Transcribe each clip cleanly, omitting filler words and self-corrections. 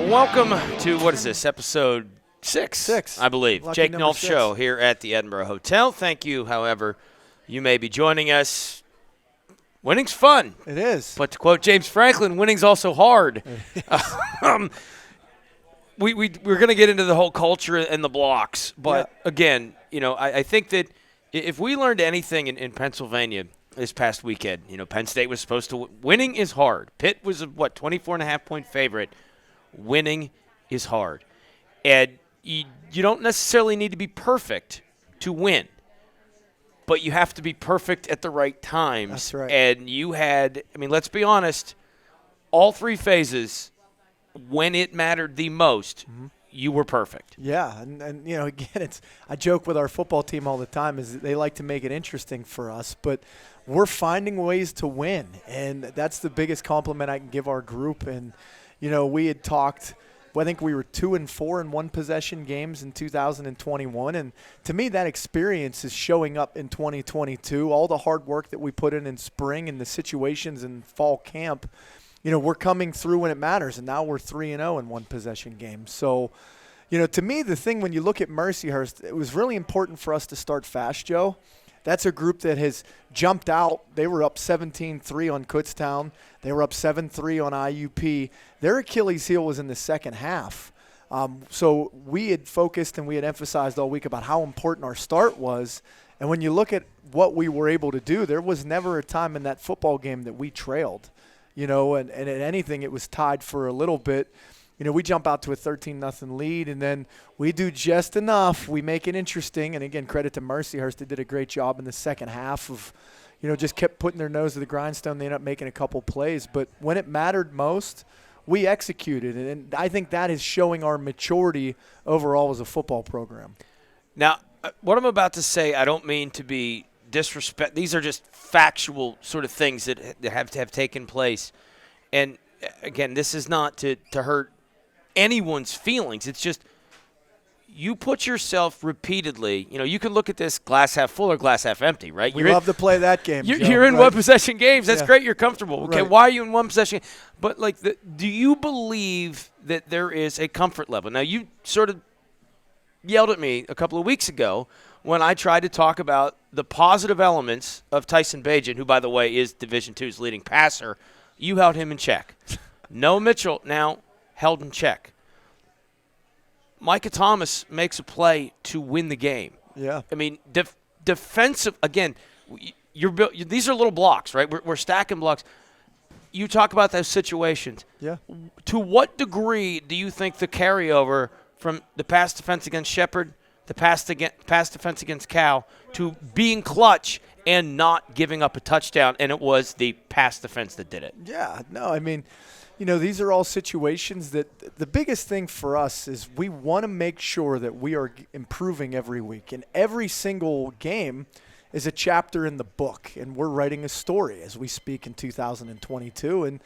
Welcome to, what is this, episode 6, I believe. Lucky Jake number Nulph 6. Show here at the Edinburgh Hotel. Thank you, however, you may be joining us. Winning's fun. It is. But to quote James Franklin, winning's also hard. We're going to get into the whole culture and the blocks. But, again, I think that if we learned anything in Pennsylvania this past weekend, Penn State was supposed to – winning is hard. Pitt was a, 24.5-point favorite. Winning is hard. And you don't necessarily need to be perfect to win, but you have to be perfect at the right times. That's right. And you had, let's be honest, all three phases, when it mattered the most, you were perfect. Yeah, and again, I joke with our football team all the time is they like to make it interesting for us, but we're finding ways to win, and that's the biggest compliment I can give our group. And we had talked. I think we were 2-4 in one-possession games in 2021, and to me that experience is showing up in 2022. All the hard work that we put in spring and the situations in fall camp, we're coming through when it matters, and now we're 3-0 in one-possession games. So, to me the thing when you look at Mercyhurst, it was really important for us to start fast, Joe. That's a group that has jumped out. They were up 17-3 on Kutztown. They were up 7-3 on IUP. Their Achilles heel was in the second half. So we had focused and we had emphasized all week about how important our start was. And when you look at what we were able to do, there was never a time in that football game that we trailed. And at anything, it was tied for a little bit. We jump out to a 13-0 lead, and then we do just enough. We make it interesting. And, again, credit to Mercyhurst. They did a great job in the second half of, just kept putting their nose to the grindstone. They ended up making a couple plays. But when it mattered most, we executed. And I think that is showing our maturity overall as a football program. Now, what I'm about to say, I don't mean to be disrespect. These are just factual sort of things that have taken place. And, again, this is not to hurt anyone's feelings. It's just you put yourself repeatedly, you can look at this glass half full or glass half empty, right? We love to play that game, Joe, You're in right? one-possession games. That's great. You're comfortable. Okay, Right. why are you in one-possession? But, do you believe that there is a comfort level? Now, you sort of yelled at me a couple of weeks ago when I tried to talk about the positive elements of Tyson Bagent, who, by the way, is Division II's leading passer. You held him in check. Noah Mitchell now held in check. Micah Thomas makes a play to win the game. Yeah. Defensive, again, these are little blocks, right? We're stacking blocks. You talk about those situations. Yeah. To what degree do you think the carryover from the pass defense against Shepherd, the pass defense against Cal, to being clutch and not giving up a touchdown, and it was the pass defense that did it? Yeah. No, these are all situations that the biggest thing for us is we want to make sure that we are improving every week. And every single game is a chapter in the book, and we're writing a story as we speak in 2022. And,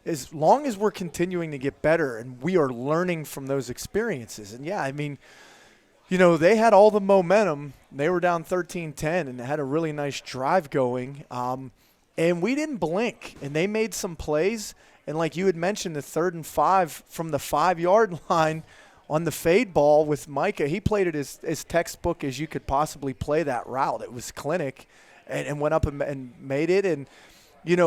as long as we're continuing to get better and we are learning from those experiences. And, they had all the momentum. They were down 13-10 and had a really nice drive going. And we didn't blink, and they made some plays. And like you had mentioned, the 3rd and 5 from the 5-yard line on the fade ball with Micah, he played it as textbook as you could possibly play that route. It was clinic and went up and made it. And,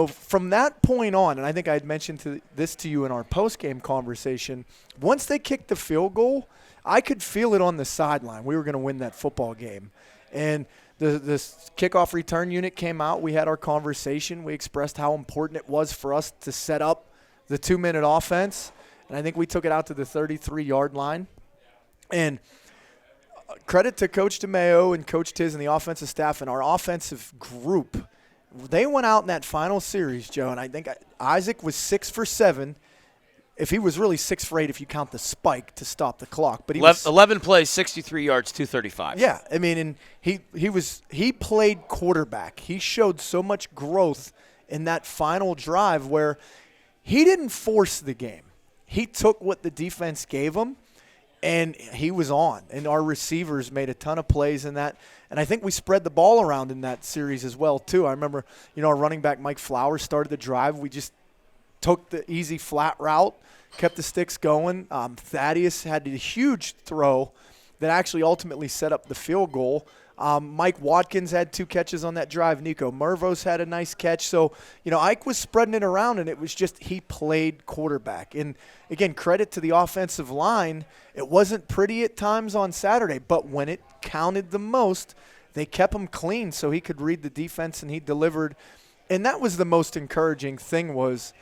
from that point on, and I think I had mentioned this to you in our post-game conversation, once they kicked the field goal, I could feel it on the sideline. We were going to win that football game. And the kickoff return unit came out. We had our conversation. We expressed how important it was for us to set up the 2-minute offense. And I think we took it out to the 33-yard line. And credit to Coach DeMayo and Coach Tiz and the offensive staff and our offensive group. They went out in that final series, Joe, and I think Isaac was 6 for 7. If he was really 6 for 8 if you count the spike to stop the clock. But he was 11 plays, 63 yards, 235. Yeah, and he played quarterback. He showed so much growth in that final drive where he didn't force the game. He took what the defense gave him, and he was on. And our receivers made a ton of plays in that. And I think we spread the ball around in that series as well, too. I remember, our running back Mike Flowers started the drive. We just took the easy flat route, kept the sticks going. Thaddeus had a huge throw that actually ultimately set up the field goal. Mike Watkins had 2 catches on that drive. Nico Mervos had a nice catch. So, Ike was spreading it around, and it was just he played quarterback. And, again, credit to the offensive line. It wasn't pretty at times on Saturday, but when it counted the most, they kept him clean so he could read the defense, and he delivered. And that was the most encouraging thing was,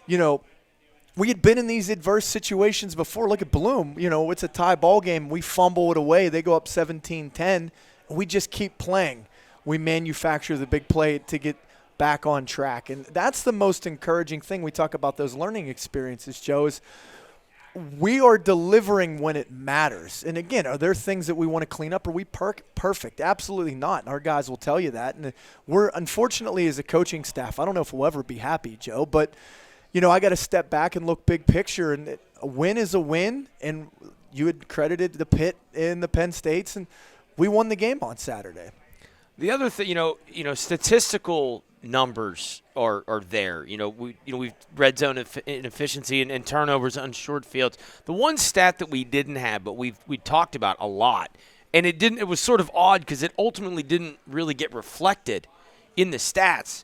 we had been in these adverse situations before. Look at Bloom. It's a tie ball game. We fumble it away. They go up 17-10. We just keep playing. We manufacture the big play to get back on track. And that's the most encouraging thing. We talk about those learning experiences, Joe, is we are delivering when it matters. And, again, are there things that we want to clean up? Are we perfect? Absolutely not. And our guys will tell you that. And we're, unfortunately, as a coaching staff, I don't know if we'll ever be happy, Joe, but, I got to step back and look big picture. And a win is a win. And you had credited the Pitt and the Penn States, and we won the game on Saturday. The other thing, statistical numbers are there. We've red zone inefficiency and turnovers on short fields. The one stat that we didn't have, but we talked about a lot, and it was sort of odd because it ultimately didn't really get reflected in the stats.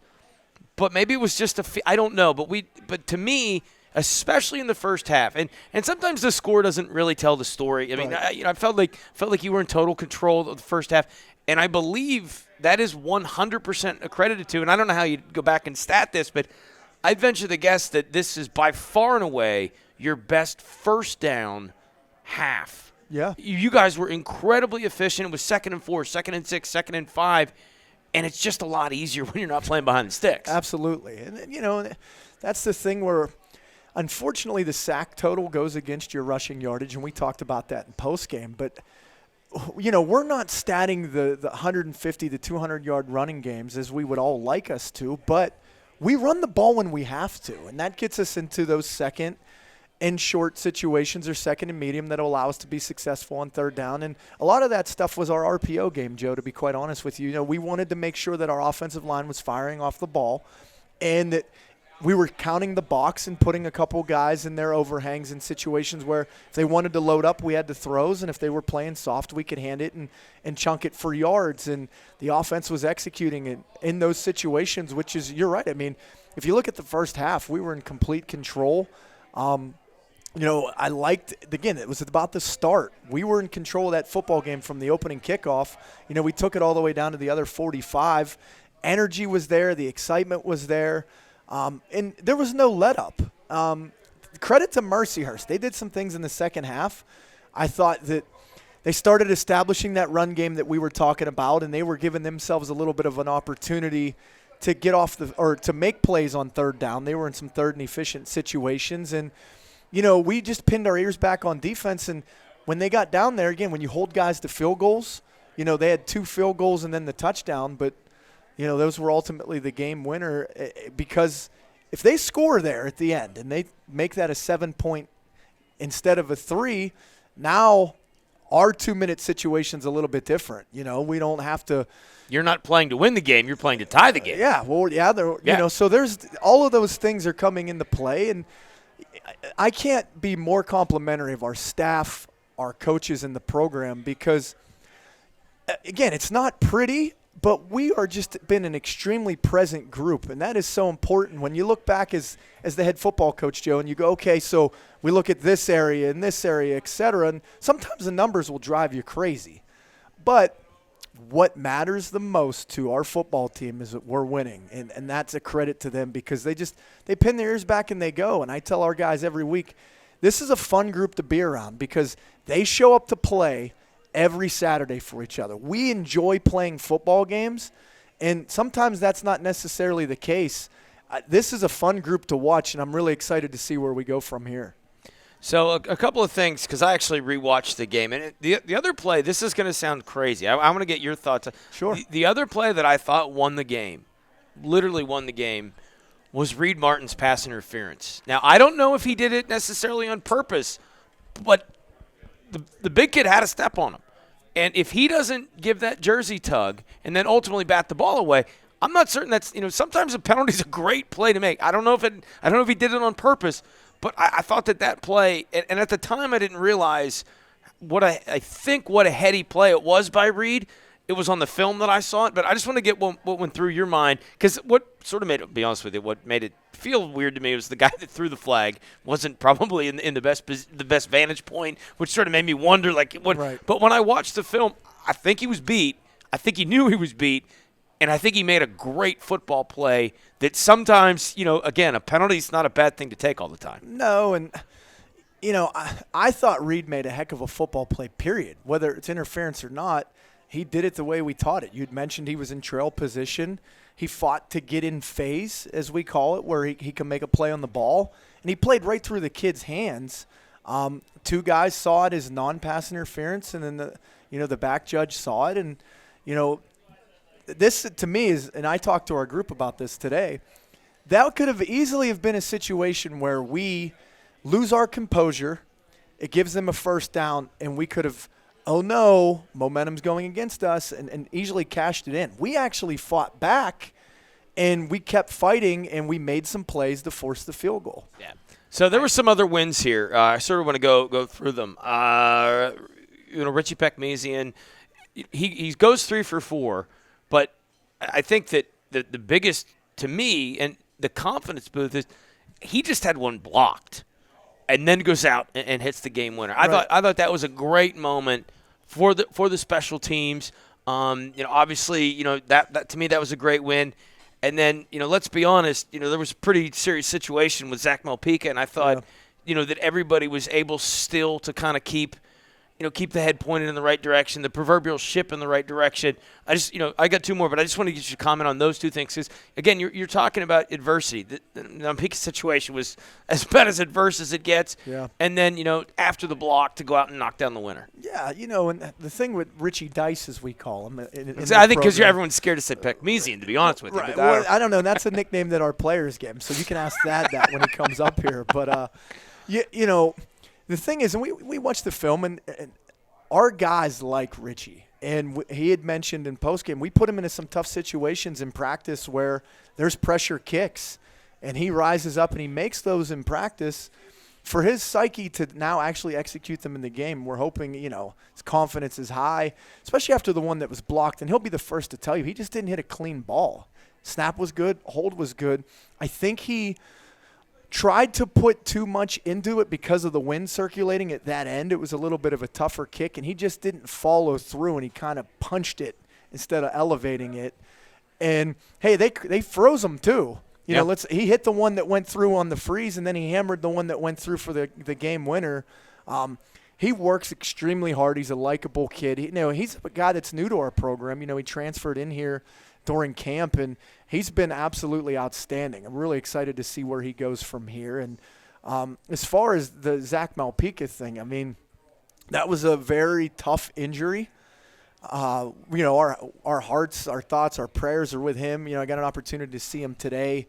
But maybe it was just I don't know. But to me, especially in the first half, and sometimes the score doesn't really tell the story. I mean, right. I felt like you were in total control of the first half, and I believe that is 100% accredited to. And I don't know how you go back and stat this, but I'd venture to guess that this is by far and away your best first down half. Yeah, you guys were incredibly efficient. It was 2nd and 4, 2nd and 6, 2nd and 5, and it's just a lot easier when you're not playing behind the sticks. Absolutely, and that's the thing where. Unfortunately, the sack total goes against your rushing yardage, and we talked about that in postgame. But, we're not statting the 150 to 200-yard running games as we would all like us to, but we run the ball when we have to, and that gets us into those second and short situations or second and medium that will allow us to be successful on third down. And a lot of that stuff was our RPO game, Joe, to be quite honest with you. We wanted to make sure that our offensive line was firing off the ball and that we were counting the box and putting a couple guys in their overhangs in situations where if they wanted to load up, we had the throws, and if they were playing soft, we could hand it and chunk it for yards. And the offense was executing it in those situations, which is, you're right. I mean, if you look at the first half, we were in complete control. I liked, again, it was about the start. We were in control of that football game from the opening kickoff. We took it all the way down to the other 45. Energy was there. The excitement was there. And there was no let-up. Credit to Mercyhurst. They did some things in the second half. I thought that they started establishing that run game that we were talking about, and they were giving themselves a little bit of an opportunity to get off to make plays on third down. They were in some third and efficient situations. And, we just pinned our ears back on defense. And when they got down there, again, when you hold guys to field goals, they had 2 field goals and then the touchdown, but those were ultimately the game winner because if they score there at the end and they make that a 7-point instead of a 3, now our 2-minute situation's a little bit different. We don't have to. You're not playing to win the game. You're playing to tie the game. So there's all of those things are coming into play, and I can't be more complimentary of our staff, our coaches in the program because, again, it's not pretty. But we are just been an extremely present group, and that is so important. When you look back as the head football coach, Joe, and you go, okay, so we look at this area and this area, et cetera, and sometimes the numbers will drive you crazy. But what matters the most to our football team is that we're winning, and that's a credit to them because they pin their ears back and they go. And I tell our guys every week, this is a fun group to be around because they show up to play every Saturday for each other. We enjoy playing football games, and sometimes that's not necessarily the case. This is a fun group to watch, and I'm really excited to see where we go from here. So a couple of things, because I actually rewatched the game. And the other play, this is going to sound crazy. I want to get your thoughts. Sure. The other play that I thought won the game, literally won the game, was Reed Martin's pass interference. Now, I don't know if he did it necessarily on purpose, but the big kid had a step on him. And if he doesn't give that jersey tug and then ultimately bat the ball away, I'm not certain that's, sometimes a penalty is a great play to make. I don't know if he did it on purpose, but I thought that play, and at the time I didn't realize what I think what a heady play it was by Reed. It was on the film that I saw it, but I just want to get what went through your mind, because what sort of made it, to be honest with you, what made it feel weird to me was the guy that threw the flag wasn't probably in the best vantage point, which sort of made me wonder, like, what. Right. But when I watched the film, I think he was beat. I think he knew he was beat, and I think he made a great football play that sometimes, again, a penalty is not a bad thing to take all the time. No, and I thought Reed made a heck of a football play, period. Whether it's interference or not, he did it the way we taught it. You'd mentioned he was in trail position. He fought to get in phase, as we call it, where he can make a play on the ball. And he played right through the kid's hands. Two guys saw it as non-pass interference, and then the back judge saw it. And, this to me is, and I talked to our group about this today, that could have easily have been a situation where we lose our composure, it gives them a first down, and we could have, oh no, momentum's going against us, and easily cashed it in. We actually fought back, and we kept fighting, and we made some plays to force the field goal. Yeah. So there were some other wins here. I sort of want to go through them. Richie Peck-Mesian, he goes 3 for 4, but I think that the biggest, to me, and the confidence boost is he just had one blocked and then goes out and hits the game winner. Right. I thought that was a great moment for the special teams. Obviously, that to me that was a great win. And then, let's be honest, there was a pretty serious situation with Zach Malpica, and I thought, that everybody was able still to kind of keep the head pointed in the right direction, the proverbial ship in the right direction. I got 2 more, but I just want to get you to comment on those 2 things. Because, again, you're talking about adversity. The Malpica situation was as bad as adverse as it gets. Yeah. And then, after the block, to go out and knock down the winner. Yeah, and the thing with Richie Dice, as we call him. I think because everyone's scared to say Peck-Mesian, to be honest with you. Right. Well, I don't know. That's a nickname that our players give him, so you can ask that when he comes up here. But, the thing is, and we watched the film, and our guys like Richie. And he had mentioned in postgame, we put him into some tough situations in practice where there's pressure kicks. And he rises up and he makes those in practice. For his psyche to now actually execute them in the game, we're hoping, his confidence is high, especially after the one that was blocked. And he'll be the first to tell you, he just didn't hit a clean ball. Snap was good. Hold was good. I think he tried to put too much into it because of the wind circulating at that end. It was a little bit of a tougher kick, and he just didn't follow through, and he kind of punched it instead of elevating it. And, hey, they froze him too. He hit the one that went through on the freeze, and then he hammered the one that went through for the game winner. He works extremely hard. He's a likable kid. He's a guy that's new to our program. He transferred in here during camp, and he's been absolutely outstanding. I'm really excited to see where he goes from here. And as far as the Zach Malpica thing, I mean, that was a very tough injury. Our hearts, our thoughts, our prayers are with him. I got an opportunity to see him today.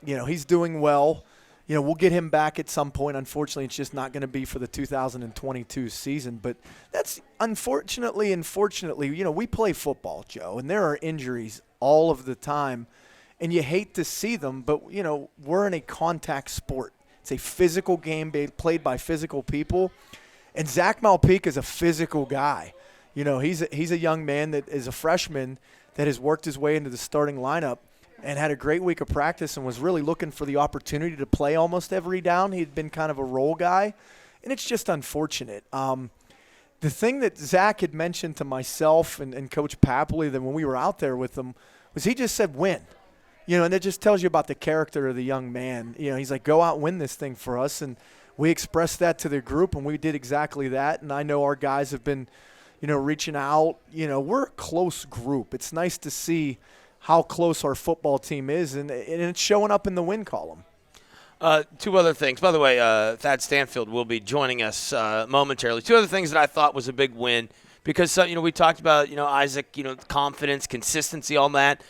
He's doing well. We'll get him back at some point. Unfortunately, it's just not going to be for the 2022 season. But that's unfortunately and fortunately, we play football, Joe, and there are injuries all of the time. And you hate to see them, but, we're in a contact sport. It's a physical game played by physical people. And Zach Malpica is a physical guy. He's a young man that is a freshman that has worked his way into the starting lineup and had a great week of practice and was really looking for the opportunity to play almost every down. He'd been kind of a role guy, and it's just unfortunate. The thing that Zach had mentioned to myself and Coach Papley that when we were out there with him was he just said win. And that just tells you about the character of the young man. He's like, go out and win this thing for us. And we expressed that to the group, and we did exactly that. And I know our guys have been, reaching out. We're a close group. It's nice to see how close our football team is, and it's showing up in the win column. 2 other things. By the way, Thad Standfield will be joining us momentarily. 2 other things that I thought was a big win because, we talked about, Isaac, confidence, consistency, all that.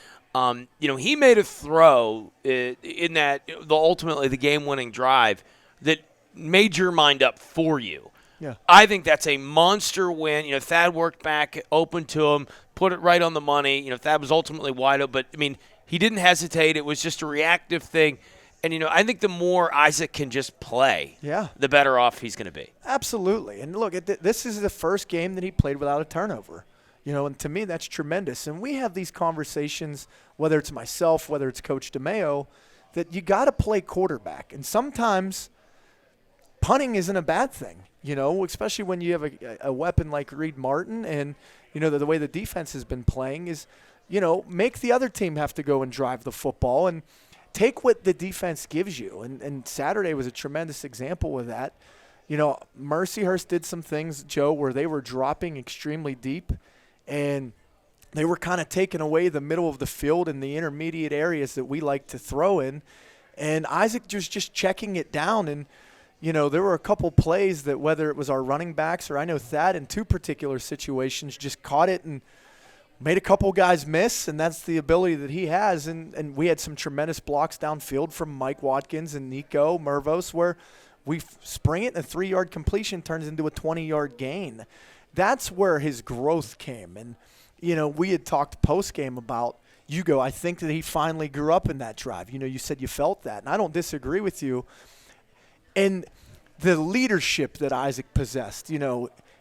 He made a throw in that ultimately the game-winning drive that made your mind up for you. Yeah. I think that's a monster win. Thad worked back, open to him, put it right on the money. Thad was ultimately wide open, but, he didn't hesitate. It was just a reactive thing. And, I think the more Isaac can just play, the better off he's going to be. Absolutely. And look, this is the first game that he played without a turnover. And to me, that's tremendous. And we have these conversations, whether it's myself, whether it's Coach DeMeo, that you got to play quarterback. And sometimes punting isn't a bad thing, especially when you have a weapon like Reed Martin. And, the way the defense has been playing is, make the other team have to go and drive the football and take what the defense gives you. And Saturday was a tremendous example of that. Mercyhurst did some things, Joe, where they were dropping extremely deep, and they were kind of taking away the middle of the field and the intermediate areas that we like to throw in. And Isaac was just checking it down. And, there were a couple plays that, whether it was our running backs or I know Thad in two particular situations, just caught it and made a couple guys miss, and that's the ability that he has. And we had some tremendous blocks downfield from Mike Watkins and Nico Mervos where we spring it and a 3-yard completion turns into a 20-yard gain. That's where his growth came. And, we had talked post-game about Hugo. I think that he finally grew up in that drive. You said you felt that, and I don't disagree with you. And the leadership that Isaac possessed,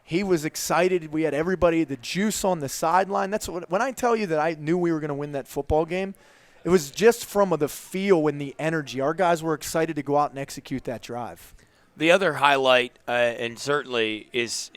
he was excited. We had everybody, the juice on the sideline. That's when I tell you that I knew we were going to win that football game, it was just from the feel and the energy. Our guys were excited to go out and execute that drive. The other highlight, and certainly is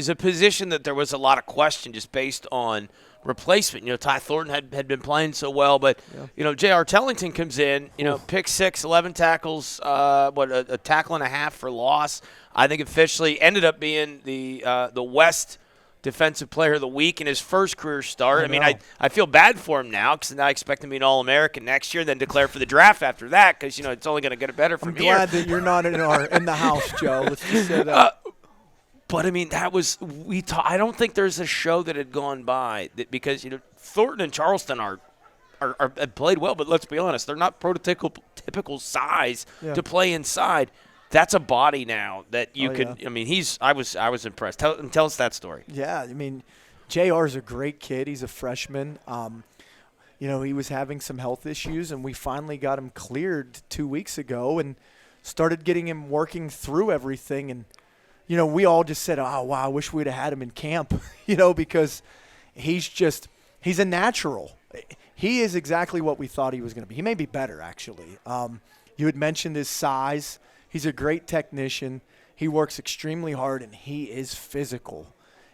a position that there was a lot of question just based on replacement. Ty Thornton had been playing so well, but J.R. Tellington comes in. Pick 6, 11 tackles, a tackle and a half for loss. I think officially ended up being the West Defensive Player of the Week in his first career start. I feel bad for him now because now I expect him to be an All-American next year, then declare for the draft after that because it's only going to get better from here. I'm glad that you're not in the house, Joe. Let's just say that. But that was I don't think there's a show that had gone by that because Thornton and Charleston are played well, but let's be honest, they're not prototypical size to play inside. That's a body now that you could. Yeah. I was impressed. Tell us that story. Yeah, JR is a great kid. He's a freshman. He was having some health issues, and we finally got him cleared 2 weeks ago and started getting him working through everything. And we all just said, "Oh wow, I wish we'd have had him in camp," because he's a natural. He is exactly what we thought he was going to be. He may be better actually. You had mentioned his size. He's a great technician. He works extremely hard, and he is physical.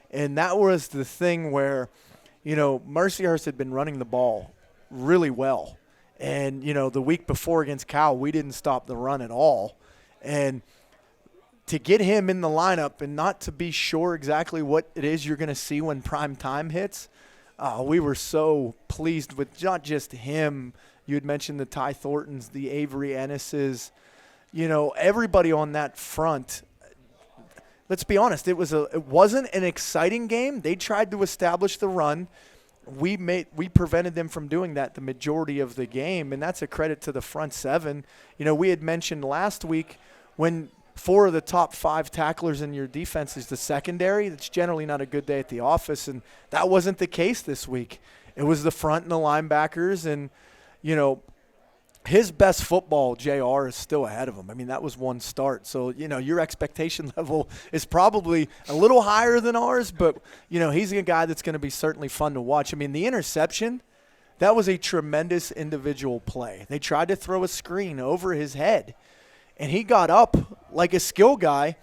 And that was the thing where, Mercyhurst had been running the ball really well. And, the week before against Cal, we didn't stop the run at all. And to get him in the lineup and not to be sure exactly what it is you're going to see when prime time hits, we were so pleased with not just him. You had mentioned the Ty Thorntons, the Avery Ennis's, everybody on that front. Let's be honest, it wasn't an exciting game. They tried to establish the run. We prevented them from doing that the majority of the game, and that's a credit to the front seven. We had mentioned last week when 4 of the top 5 tacklers in your defense is the secondary, that's generally not a good day at the office, and that wasn't the case this week. It was the front and the linebackers, and his best football, JR, is still ahead of him. That was one start. So, your expectation level is probably a little higher than ours, but, he's a guy that's going to be certainly fun to watch. The interception, that was a tremendous individual play. They tried to throw a screen over his head, and he got up like a skill guy,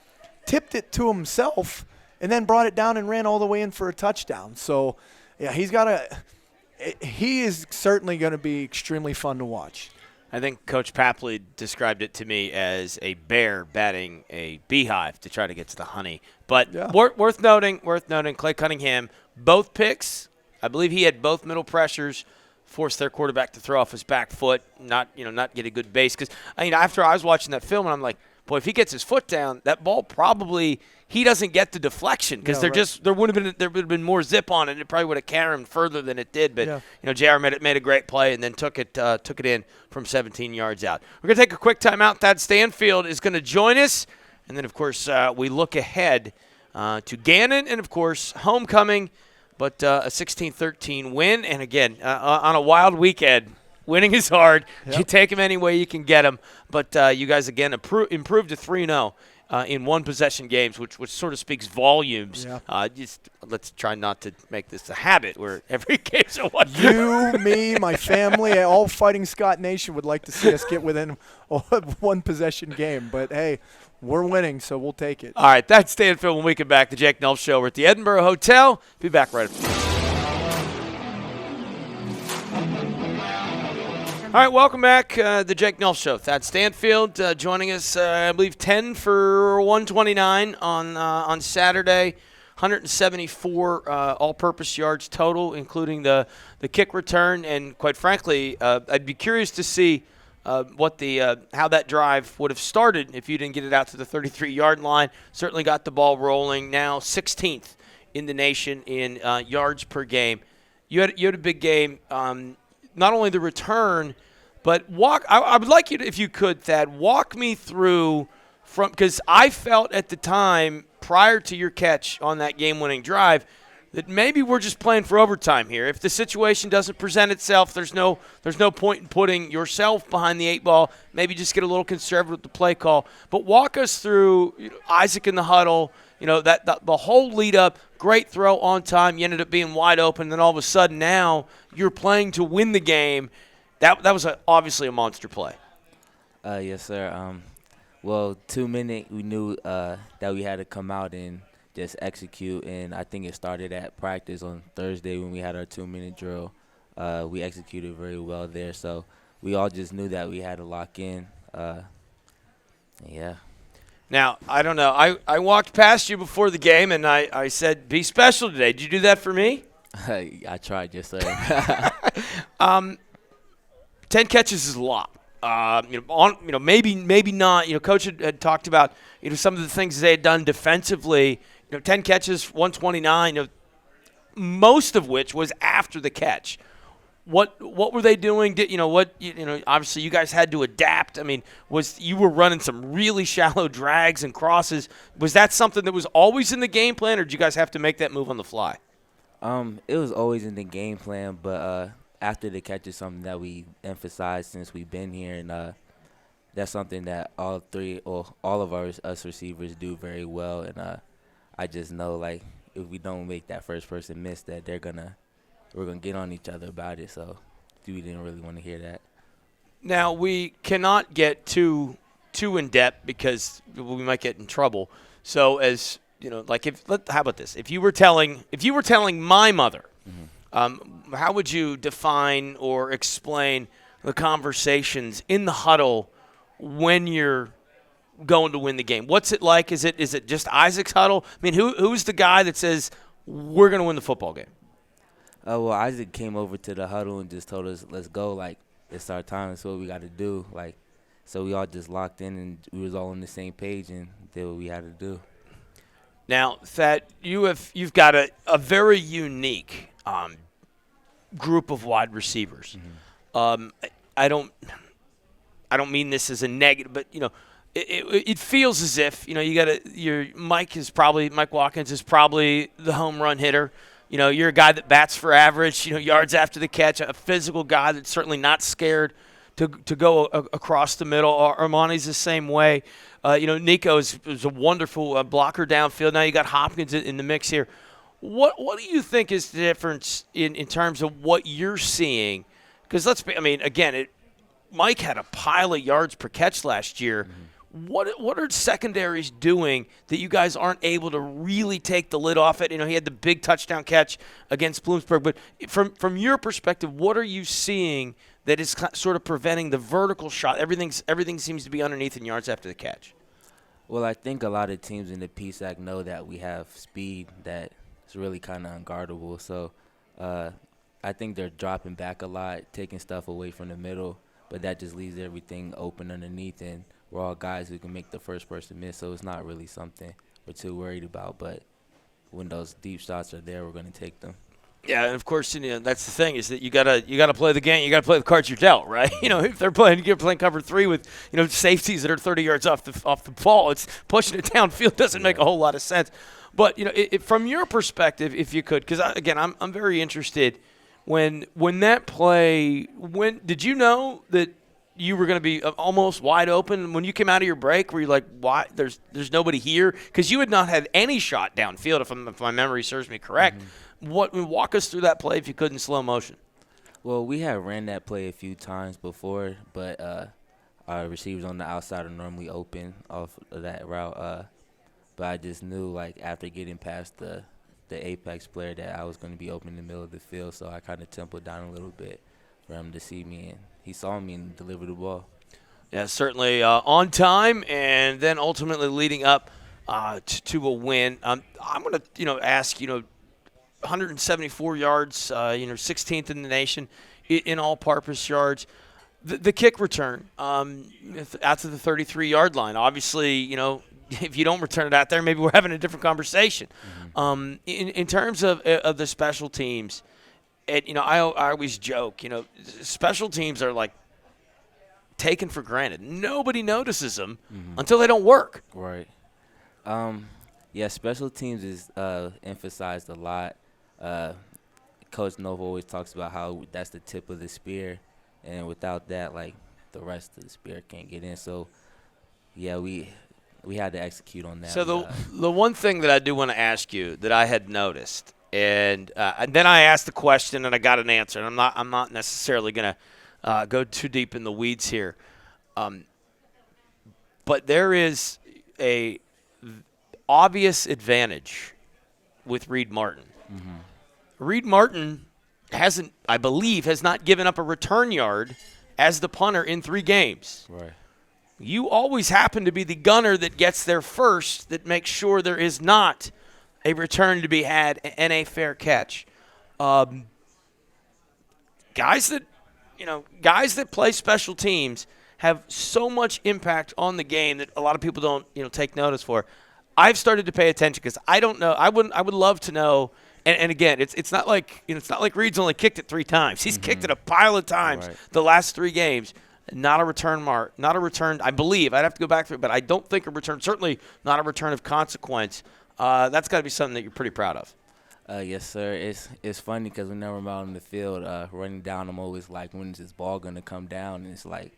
tipped it to himself, and then brought it down and ran all the way in for a touchdown. So, yeah, he is certainly going to be extremely fun to watch. I think Coach Papley described it to me as a bear batting a beehive to try to get to the honey. But worth noting, Clay Cunningham, both picks, I believe he had both middle pressures, forced their quarterback to throw off his back foot, not get a good base. Because after I was watching that film, and I'm like, boy, if he gets his foot down, that ball probably he doesn't get the deflection because there would have been more zip on it. It probably would have carried him further than it did. But JR made a great play and then took it in from 17 yards out. We're gonna take a quick timeout. Thad Standfield is gonna join us, And then, of course, we look ahead to Gannon and, of course, homecoming, but a 16-13 win. And, again, on a wild weekend, winning is hard. Yep. You take them any way you can get them. But you guys, again, improved to 3-0. In one-possession games, which sort of speaks volumes. Yeah. Just let's try not to make this a habit where every game's a one. You, me, my family, all Fighting Scott Nation would like to see us get within a one-possession game. But, hey, we're winning, so we'll take it. All right, that's Standfield. When we come back, the Jake Nulph Show. We're at the Edinburgh Hotel. Be back right after. All right, welcome back. The Jake Nulph Show. Thad Standfield joining us, I believe, 10 for 129 on Saturday. 174 all-purpose yards total, including the kick return. And quite frankly, I'd be curious to see what how that drive would have started if you didn't get it out to the 33-yard line. Certainly got the ball rolling. Now 16th in the nation in yards per game. You had a big game. Not only the return, but I would like you to, if you could, Thad, walk me through because I felt at the time prior to your catch on that game-winning drive that maybe we're just playing for overtime here. If the situation doesn't present itself, there's no point in putting yourself behind the eight ball. Maybe just get a little conservative with the play call. But walk us through Isaac in the huddle. That the whole lead up, great throw on time. You ended up being wide open. And then all of a sudden now you're playing to win the game. That was obviously a monster play. Yes, sir. Well, 2 minute, we knew that we had to come out and just execute. And I think it started at practice on Thursday when we had our 2-minute drill. We executed very well there. So we all just knew that we had to lock in. Yeah. Now, I don't know. I walked past you before the game, and I said, be special today. Did you do that for me? I tried, yes, sir. 10 catches is a lot. Maybe not. Coach had talked about some of the things they had done defensively. 10 catches, 129. Most of which was after the catch. What were they doing? Obviously you guys had to adapt. I mean, you were running some really shallow drags and crosses. Was that something that was always in the game plan, or did you guys have to make that move on the fly? It was always in the game plan, but after the catch is something that we emphasized since we've been here, and that's something that all of us receivers do very well. And I just know, if we don't make that first person miss, that we're gonna get on each other about it. So we didn't really want to hear that. Now we cannot get too in depth because we might get in trouble. So as how about this? If you were telling my mother, how would you define or explain the conversations in the huddle when you're going to win the game? What's it like? Is it just Isaac's huddle? I mean, who's the guy that says we're going to win the football game? Well, Isaac came over to the huddle and just told us, let's go. It's our time. It's what we got to do. So we all just locked in, and we was all on the same page and did what we had to do. Now, Thad, you've got a very unique group of wide receivers. Mm-hmm. I don't mean this as a negative, but it feels as if Mike Watkins is probably the home run hitter. You're a guy that bats for average, yards after the catch, a physical guy that's certainly not scared to go across the middle. Armani's the same way. Nico is a wonderful blocker downfield. Now you got Hopkins in the mix here. What do you think is the difference in terms of what you're seeing? Because Mike had a pile of yards per catch last year. Mm-hmm. What are secondaries doing that you guys aren't able to really take the lid off it? He had the big touchdown catch against Bloomsburg. But from your perspective, what are you seeing that is sort of preventing the vertical shot? Everything seems to be underneath in yards after the catch. Well, I think a lot of teams in the PSAC know that we have speed that is really kind of unguardable. So I think they're dropping back a lot, taking stuff away from the middle, but that just leaves everything open underneath, and we're all guys who can make the first person miss, so it's not really something we're too worried about. But when those deep shots are there, we're going to take them. Yeah, and of course, that's the thing is that you gotta play the game. You gotta play the cards you're dealt, right? If you're playing cover 3 with safeties that are 30 yards off the ball, it's pushing it downfield doesn't make a whole lot of sense. But from your perspective, if you could, because again, I'm very interested when that play. When did you know that you were going to be almost wide open when you came out of your break? Were you like, why? There's nobody here, because you had not had any shot downfield, if my memory serves me correct. Walk us through that play if you could in slow motion. Well, we had ran that play a few times before, but our receivers on the outside are normally open off of that route. But I just knew, like, after getting past the apex player that I was going to be open in the middle of the field, so I kind of tempoed down a little bit for him to see me, and he saw me and delivered the ball. Yeah, certainly on time, and then ultimately leading up to a win. I'm going to ask 174 yards, 16th in the nation in all-purpose yards. The kick return out to the 33-yard line. Obviously, if you don't return it out there, maybe we're having a different conversation. In terms of the special teams, I always joke, special teams are like taken for granted. Nobody notices them until they don't work. Right. Yeah, special teams is emphasized a lot. Coach Nulph always talks about how that's the tip of the spear, and without that, like, the rest of the spear can't get in. So, yeah, we had to execute on that. So the one thing that I do want to ask you that I had noticed, and then I asked the question and I got an answer, and I'm not necessarily going to go too deep in the weeds here, but there is a obvious advantage with Reed Martin. Reed Martin has not given up a return yard as the punter in 3 games. Right. You always happen to be the gunner that gets there first, that makes sure there is not a return to be had and a fair catch. Guys that play special teams have so much impact on the game that a lot of people don't take notice for. I've started to pay attention because I don't know. I would love to know. And again, it's not like Reed's only kicked it 3 times. He's kicked it a pile of times the last 3 games. Not a return not a return. I believe I'd have to go back to it, but I don't think a return. Certainly not a return of consequence. That's got to be something that you're pretty proud of. Yes, sir. It's funny because whenever I'm out in the field running down, I'm always like, when is this ball gonna come down? And it's like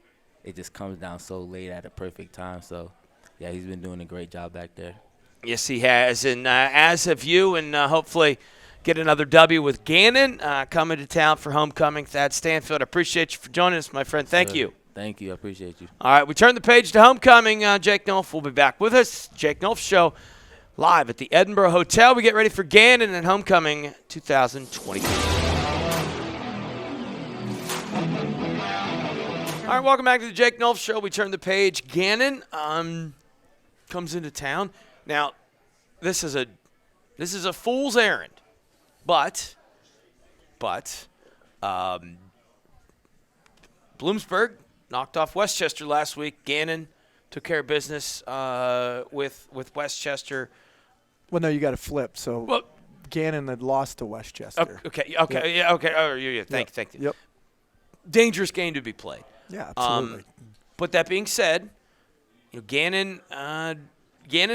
it just comes down so late at a perfect time. So yeah, he's been doing a great job back there. Yes, he has, and as have you, and hopefully get another W with Gannon coming to town for homecoming. Thad Standfield, I appreciate you for joining us, my friend. Thank you. Thank you. I appreciate you. All right, we turn the page to homecoming. Jake Nulph will be back with us. Jake Nulph Show live at the Edinburgh Hotel. We get ready for Gannon and homecoming 2022. All right, welcome back to the Jake Nulph Show. We turn the page. Gannon comes into town. Now, this is a fool's errand, but Bloomsburg knocked off Westchester last week. Gannon took care of business with Westchester. Well, no, you got to flip. So Gannon had lost to Westchester. Okay. Oh, yeah. Thank you. Yep. Dangerous game to be played. Yeah, absolutely. But that being said, Gannon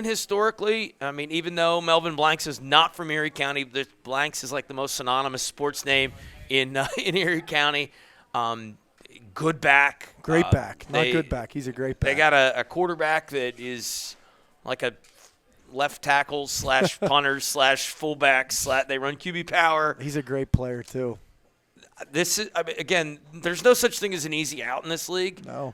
historically, I mean, even though Melvin Blanks is not from Erie County, Blanks is like the most synonymous sports name in Erie County. Good back. Great back. Not good back. He's a great back. They got a quarterback that is like a left tackle / punter / fullback / they run QB power. He's a great player too. This is, again, there's no such thing as an easy out in this league. No.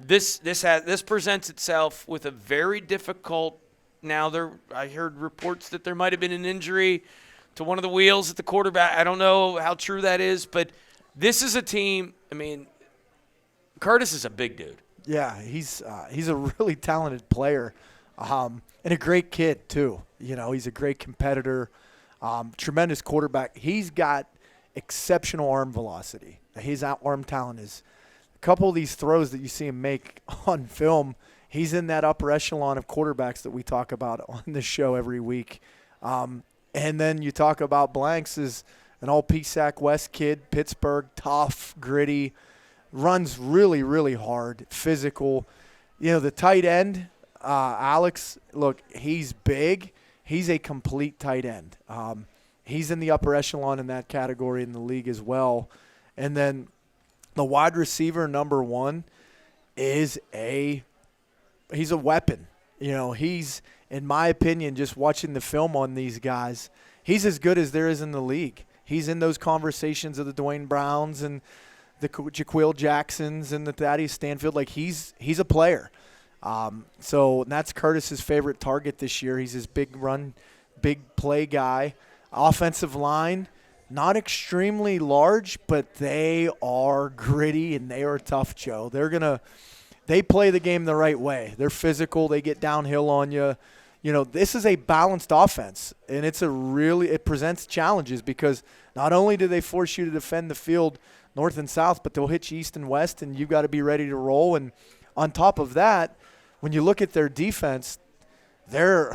This presents itself with a very difficult. Now I heard reports that there might have been an injury to one of the wheels at the quarterback. I don't know how true that is, but this is a team. I mean, Curtis is a big dude. Yeah, he's a really talented player, and a great kid too. He's a great competitor, tremendous quarterback. He's got exceptional arm velocity. His arm talent is a couple of these throws that you see him make on film. He's in that upper echelon of quarterbacks that we talk about on this show every week. And then you talk about Blanks is an all-PSAC West kid, Pittsburgh, tough, gritty, runs really, really hard, physical. You know, the tight end, Alex, look, he's big. He's a complete tight end. He's in the upper echelon in that category in the league as well. And then the wide receiver, number 1, he's a weapon. You know, he's, in my opinion, just watching the film on these guys, he's as good as there is in the league. He's in those conversations of the Dwayne Browns and the Jaquil Jacksons and the Thaddeus Standfield. Like, he's a player. So that's Curtis's favorite target this year. He's his big run, big play guy. Offensive line, not extremely large, but they are gritty and they are tough, Joe. They play the game the right way. They're physical. They get downhill on you. You know, this is a balanced offense, and it presents challenges because not only do they force you to defend the field north and south, but they'll hit you east and west, and you've got to be ready to roll. And on top of that, when you look at their defense, they're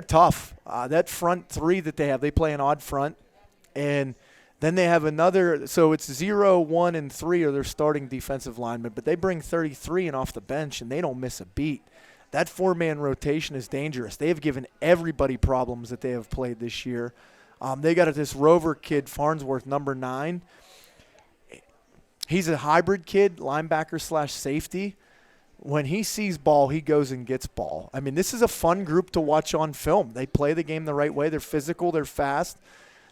tough. That front 3 that they play an odd front, and then they have another. So it's 0, 1, and 3 are their starting defensive linemen, but they bring 33 in off the bench, and they don't miss a beat. That 4-man rotation is dangerous. They have given everybody problems that they have played this year. They got this Rover kid, Farnsworth, number 9. He's a hybrid kid, linebacker / safety. When he sees ball, he goes and gets ball. I mean, this is a fun group to watch on film. They play the game the right way. They're physical. They're fast.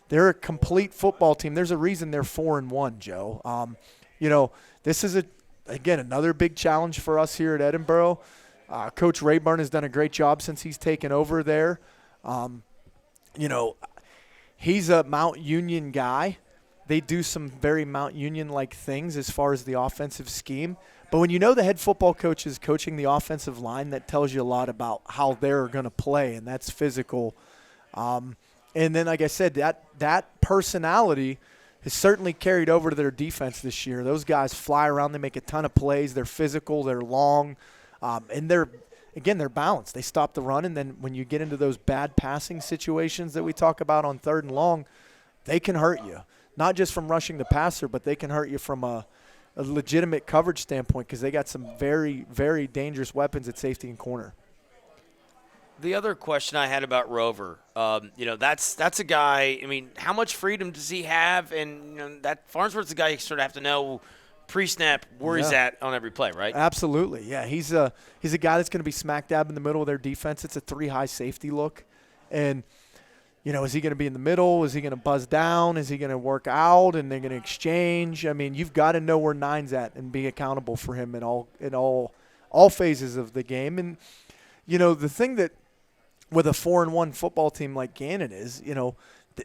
They're a complete football team. There's a reason they're 4-1, Joe. You know, this is, again, another big challenge for us here at Edinboro. Coach Rayburn has done a great job since he's taken over there. You know, he's a Mount Union guy. They do some very Mount Union-like things as far as the offensive scheme. But when you know the head football coach is coaching the offensive line, that tells you a lot about how they're going to play, and that's physical. And then, like I said, that personality has certainly carried over to their defense this year. Those guys fly around. They make a ton of plays. They're physical. They're long. And they're balanced. They stop the run, and then when you get into those bad passing situations that we talk about on 3rd and long, they can hurt you. Not just from rushing the passer, but they can hurt you from a legitimate coverage standpoint because they got some very, very dangerous weapons at safety and corner. The other question I had about Rover, you know, that's a guy. I mean, how much freedom does he have? And you know, that Farnsworth's a guy you sort of have to know pre-snap where he's at on every play, right? Absolutely, yeah. He's a guy that's going to be smack dab in the middle of their defense. It's a 3-high safety look, and you know, is he going to be in the middle? Is he going to buzz down? Is he going to work out? And they're going to exchange. I mean, you've got to know where 9's at and be accountable for him in all phases of the game. And you know, the thing that with a 4-1 football team like Gannon is, you know,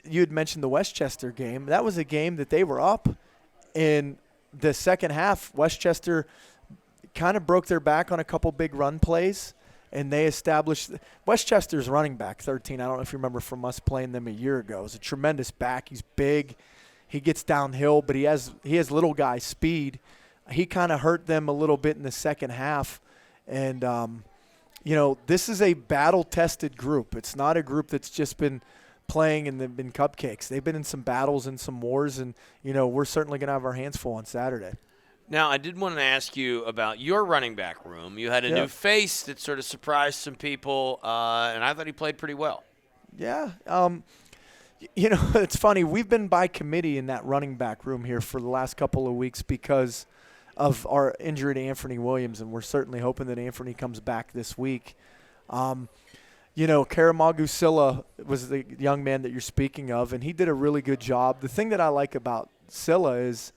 you had mentioned the Westchester game. That was a game that they were up in the second half. Westchester kind of broke their back on a couple big run plays. And they established Westchester's running back, 13. I don't know if you remember from us playing them a year ago. He's a tremendous back. He's big. He gets downhill, but he has little guy speed. He kind of hurt them a little bit in the second half. And, you know, this is a battle-tested group. It's not a group that's just been playing and they've been cupcakes. They've been in some battles and some wars, and, you know, we're certainly going to have our hands full on Saturday. Now, I did want to ask you about your running back room. You had a new face that sort of surprised some people, and I thought he played pretty well. Yeah. You know, it's funny. We've been by committee in that running back room here for the last couple of weeks because of our injury to Anthony Williams, and we're certainly hoping that Anthony comes back this week. You know, Karamagu Silla was the young man that you're speaking of, and he did a really good job. The thing that I like about Silla is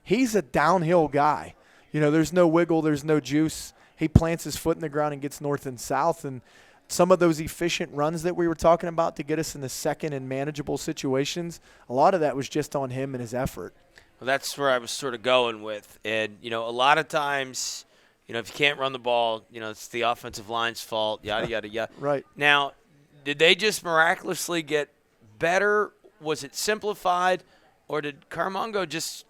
he's a downhill guy. You know, there's no wiggle, there's no juice. He plants his foot in the ground and gets north and south. And some of those efficient runs that we were talking about to get us in the second and manageable situations, a lot of that was just on him and his effort. Well, that's where I was sort of going with. And, you know, a lot of times, you know, if you can't run the ball, you know, it's the offensive line's fault, yada, yada, yada. Right. Now, did they just miraculously get better? Was it simplified? Or did Caramongo just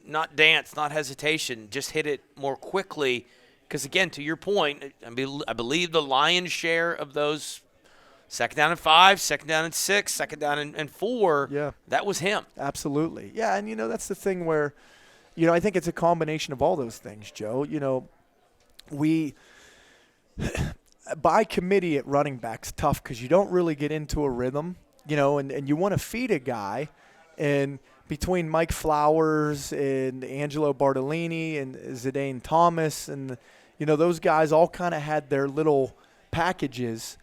not dance, not hesitation, just hit it more quickly? Because, again, to your point, I believe the lion's share of those second down and 5, second down and 6, second down and 4. Yeah. That was him. Absolutely. Yeah, and, that's the thing where, I think it's a combination of all those things, Joe. We – by committee at running back's tough because you don't really get into a rhythm, and you want to feed a guy. And between Mike Flowers and Angelo Bartolini and Zidane Thomas and, those guys all kind of had their little packages,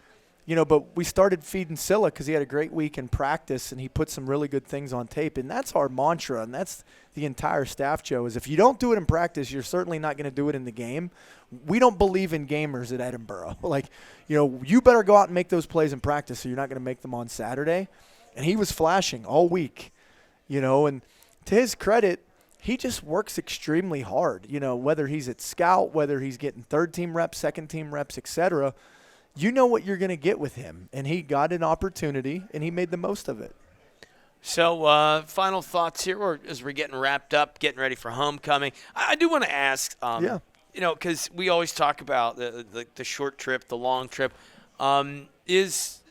but we started feeding Scylla because he had a great week in practice and he put some really good things on tape. And that's our mantra, and that's the entire staff, Joe, is if you don't do it in practice, you're certainly not going to do it in the game. We don't believe in gamers at Edinburgh. You better go out and make those plays in practice so you're not going to make them on Saturday. And he was flashing all week, and to his credit, he just works extremely hard, whether he's at scout, whether he's getting third-team reps, second-team reps, etc. You know what you're going to get with him. And he got an opportunity, and he made the most of it. So final thoughts here or as we're getting wrapped up, getting ready for homecoming. I do want to ask, because we always talk about the short trip, the long trip. Is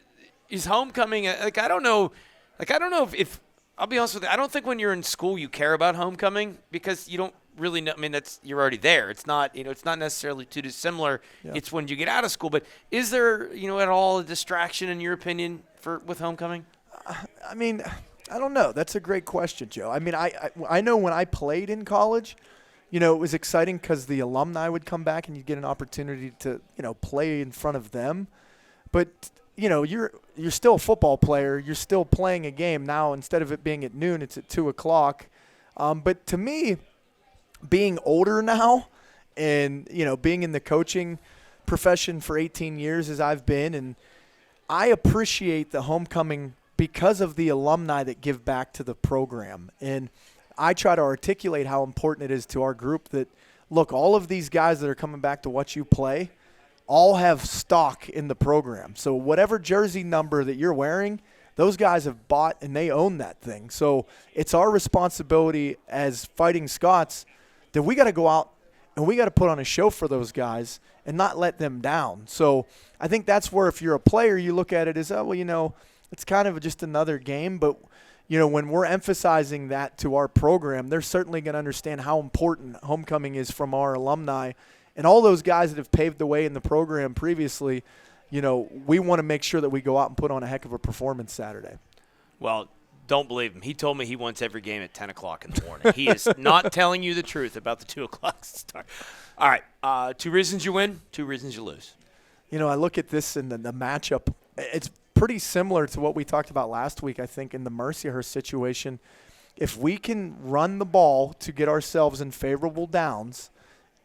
homecoming, I don't know if I'll be honest with you, I don't think when you're in school you care about homecoming because you don't really know. I mean, you're already there. It's not, it's not necessarily too dissimilar. Yeah. It's when you get out of school. But is there, at all a distraction in your opinion with homecoming? I mean, I don't know. That's a great question, Joe. I mean, I know when I played in college, it was exciting because the alumni would come back and you'd get an opportunity to, play in front of them. But, you're still a football player. You're still playing a game. Now, instead of it being at noon, it's at 2 o'clock. But to me, being older now and, being in the coaching profession for 18 years as I've been, and I appreciate the homecoming because of the alumni that give back to the program. And I try to articulate how important it is to our group that, look, all of these guys that are coming back to watch you play all have stock in the program. So whatever jersey number that you're wearing, those guys have bought and they own that thing. So it's our responsibility as Fighting Scots that we got to go out and we got to put on a show for those guys and not let them down. So I think that's where if you're a player, you look at it as, it's kind of just another game. But, when we're emphasizing that to our program, they're certainly going to understand how important homecoming is from our alumni. And all those guys that have paved the way in the program previously, we want to make sure that we go out and put on a heck of a performance Saturday. Well, don't believe him. He told me he wants every game at 10 o'clock in the morning. He is not telling you the truth about the 2 o'clock start. All right, 2 reasons you win, 2 reasons you lose. I look at this and the matchup. It's pretty similar to what we talked about last week, I think, in the Mercyhurst situation. If we can run the ball to get ourselves in favorable downs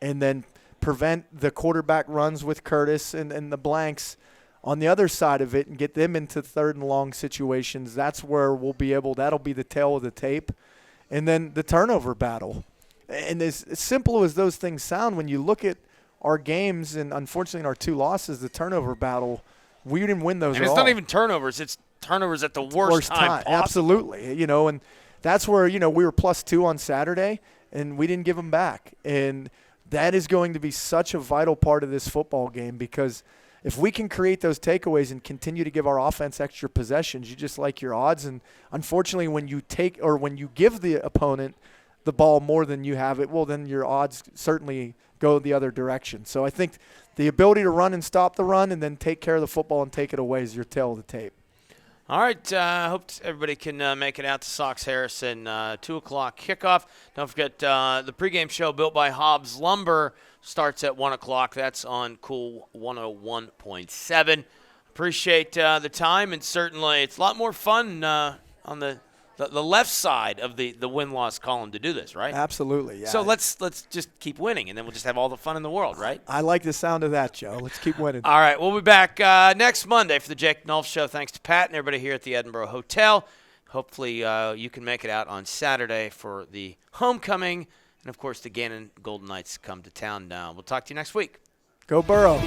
and then prevent the quarterback runs with Curtis and the blanks on the other side of it and get them into third and long situations, that's where that'll be the tail of the tape. And then the turnover battle. And as simple as those things sound, when you look at our games and unfortunately in our 2 losses, the turnover battle, we didn't win those and at all. It's not even turnovers. It's turnovers at the worst time possible. Absolutely. And that's where, we were +2 on Saturday and we didn't give them back. And that is going to be such a vital part of this football game because if we can create those takeaways and continue to give our offense extra possessions, you just like your odds. And unfortunately, when you give the opponent the ball more than you have it, well, then your odds certainly go the other direction. So I think the ability to run and stop the run and then take care of the football and take it away is your tail of the tape. All right, I hope everybody can make it out to Sox Harrison, 2 o'clock kickoff. Don't forget the pregame show built by Hobbs Lumber starts at 1 o'clock. That's on Cool 101.7. Appreciate the time, and certainly it's a lot more fun on the left side of the win-loss column to do this, right? Absolutely, yeah. So let's just keep winning, and then we'll just have all the fun in the world, right? I like the sound of that, Joe. Let's keep winning. All right, we'll be back next Monday for the Jake Nulph Show. Thanks to Pat and everybody here at the Edinburgh Hotel. Hopefully you can make it out on Saturday for the homecoming, and, of course, the Gannon Golden Knights come to town. We'll talk to you next week. Go Burrow.